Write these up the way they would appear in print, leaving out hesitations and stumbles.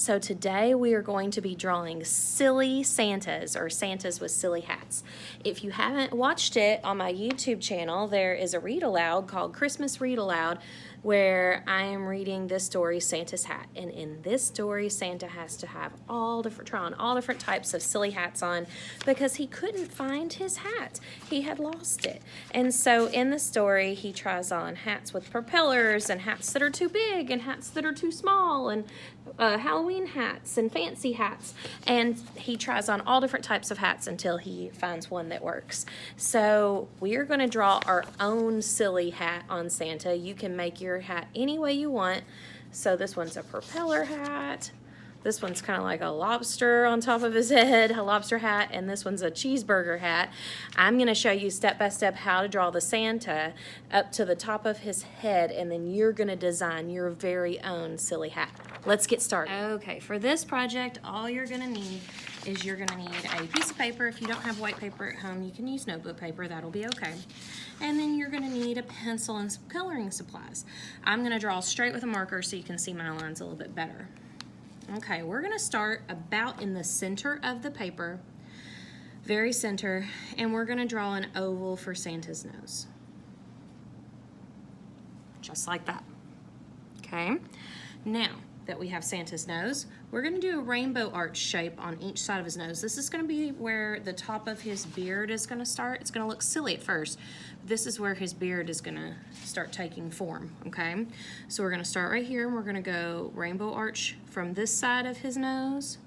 so today we are going to be drawing silly Santas, or Santas with silly hats. If you haven't watched it on my YouTube channel, there is a read aloud called Christmas Read Aloud, where I am reading this story, Santa's Hat. And in this story, Santa has to have try on all different types of silly hats on because he couldn't find his hat. He had lost it. And so in the story, he tries on hats with propellers and hats that are too big and hats that are too small and Halloween hats and fancy hats. And he tries on all different types of hats until he finds one that works. So we are going to draw our own silly hat on Santa. You can make your hat any way you want. So this one's a propeller hat. This one's kind of like a lobster on top of his head, a lobster hat, and this one's a cheeseburger hat. I'm going to show you step by step how to draw the Santa up to the top of his head, and then you're going to design your very own silly hat. Let's get started. Okay, for this project, all you're going to need is you're going to need a piece of paper. If you don't have white paper at home, you can use notebook paper. That'll be okay. And then you're going to need a pencil and some coloring supplies. I'm going to draw straight with a marker so you can see my lines a little bit better. Okay, we're going to start about in the center of the paper, very center, and we're going to draw an oval for Santa's nose. Just like that. Okay, now that we have Santa's nose, we're going to do a rainbow arch shape on each side of his nose. This is going to be where the top of his beard is going to start. It's going to look silly at first. This is where his beard is going to start taking form, okay? So we're going to start right here, and we're going to go rainbow arch from this side of his nose,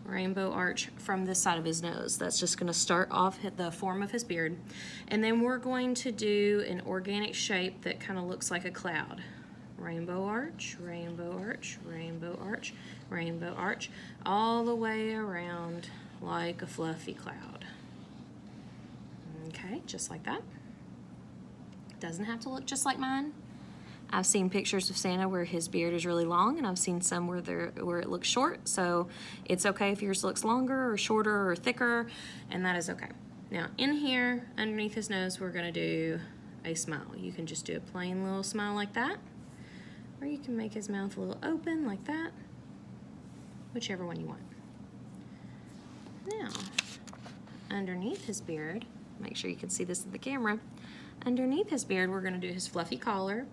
rainbow arch from this side of his nose. That's just going to start off the form of his beard. And then we're going to do an organic shape that kind of looks like a cloud. Rainbow arch, rainbow arch, rainbow arch, rainbow arch, all the way around like a fluffy cloud. Okay, just like that. Doesn't have to look just like mine. I've seen pictures of Santa where his beard is really long, and I've seen some where it looks short, so it's okay if yours looks longer or shorter or thicker, and that is okay. Now, in here, underneath his nose, we're gonna do a smile. You can just do a plain little smile like that, or you can make his mouth a little open like that, whichever one you want. Now, underneath his beard, make sure you can see this in the camera, underneath his beard we're going to do his fluffy collar.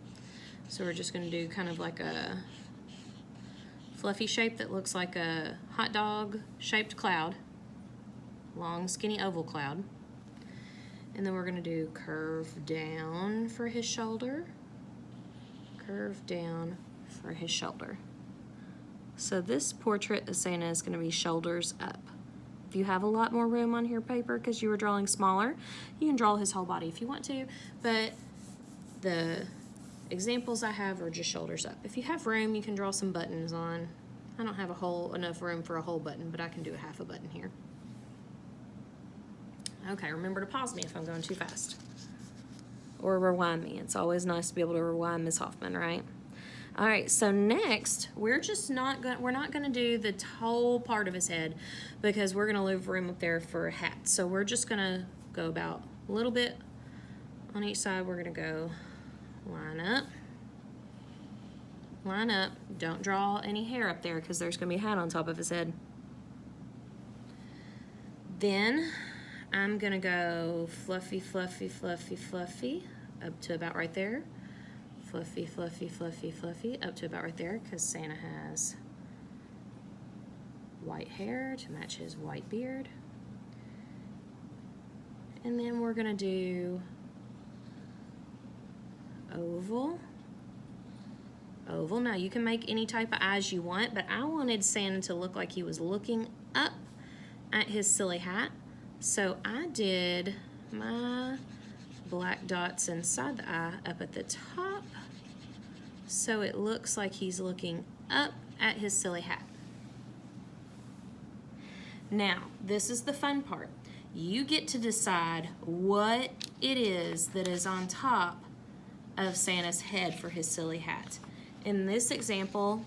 So we're just going to do kind of like a fluffy shape that looks like a hot dog shaped cloud, long skinny oval cloud. And then we're going to do curve down for his shoulder. Curve down for his shoulder. So this portrait of Santa is going to be shoulders up. If you have a lot more room on your paper because you were drawing smaller, you can draw his whole body if you want to, but the examples I have are just shoulders up. If you have room, you can draw some buttons on. I don't have enough room for a whole button, but I can do a half a button here. Okay, remember to pause me if I'm going too fast. Or rewind me. It's always nice to be able to rewind Miss Hoffman, right? All right, so next, we're not gonna do the whole part of his head because we're gonna leave room up there for a hat. So we're just gonna go about a little bit on each side. We're gonna go line up, don't draw any hair up there because there's gonna be a hat on top of his head. Then I'm gonna go fluffy, fluffy, fluffy, fluffy, up to about right there. Fluffy, fluffy, fluffy, fluffy, up to about right there because Santa has white hair to match his white beard. And then we're gonna do oval. Oval, now you can make any type of eyes you want, but I wanted Santa to look like he was looking up at his silly hat. So I did my black dots inside the eye up at the top, so it looks like he's looking up at his silly hat. Now, this is the fun part. You get to decide what it is that is on top of Santa's head for his silly hat. In this example,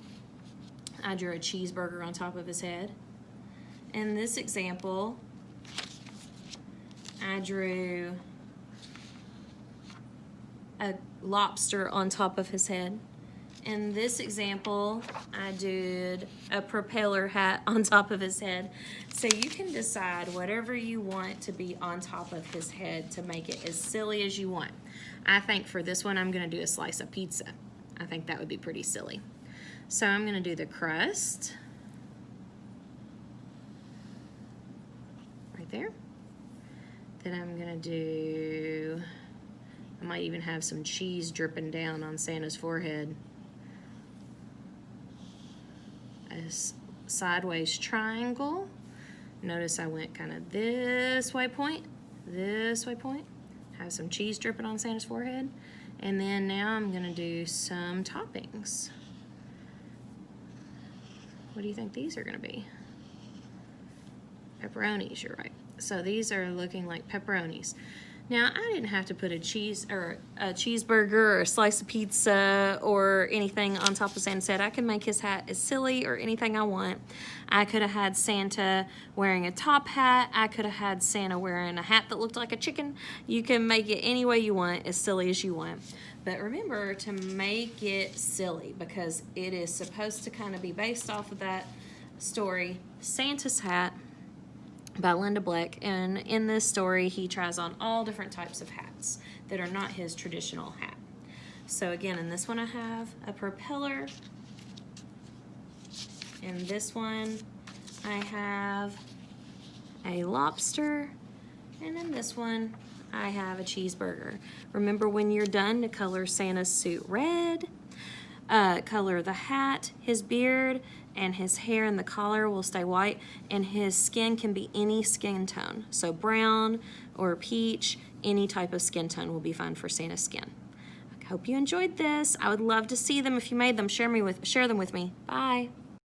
I drew a cheeseburger on top of his head. In this example, I drew a lobster on top of his head. in this example, I did a propeller hat on top of his head. So you can decide whatever you want to be on top of his head to make it as silly as you want. I think for this one, I'm going to do a slice of pizza. I think that would be pretty silly. So I'm going to do the crust right there. Then I'm going to do, I might even have some cheese dripping down on Santa's forehead. A sideways triangle. Notice I went kind of this way point, have some cheese dripping on Santa's forehead, and then now I'm gonna do some toppings. What do you think these are gonna be? Pepperonis, you're right. So these are looking like pepperonis. Now, I didn't have to put a cheese or a cheeseburger or a slice of pizza or anything on top of Santa's head. I can make his hat as silly or anything I want. I could have had Santa wearing a top hat. I could have had Santa wearing a hat that looked like a chicken. You can make it any way you want, as silly as you want. But remember to make it silly, because it is supposed to kind of be based off of that story, Santa's Hat, by Linda Black, and in this story he tries on all different types of hats that are not his traditional hat. So again, in this one I have a propeller, in this one I have a lobster, and in this one I have a cheeseburger. Remember, when you're done, to color Santa's suit red, color the hat, his beard, and his hair and the collar will stay white, and his skin can be any skin tone. So brown or peach, any type of skin tone will be fine for Santa's skin. I hope you enjoyed this. I would love to see them if you made them. Share them with me. Bye.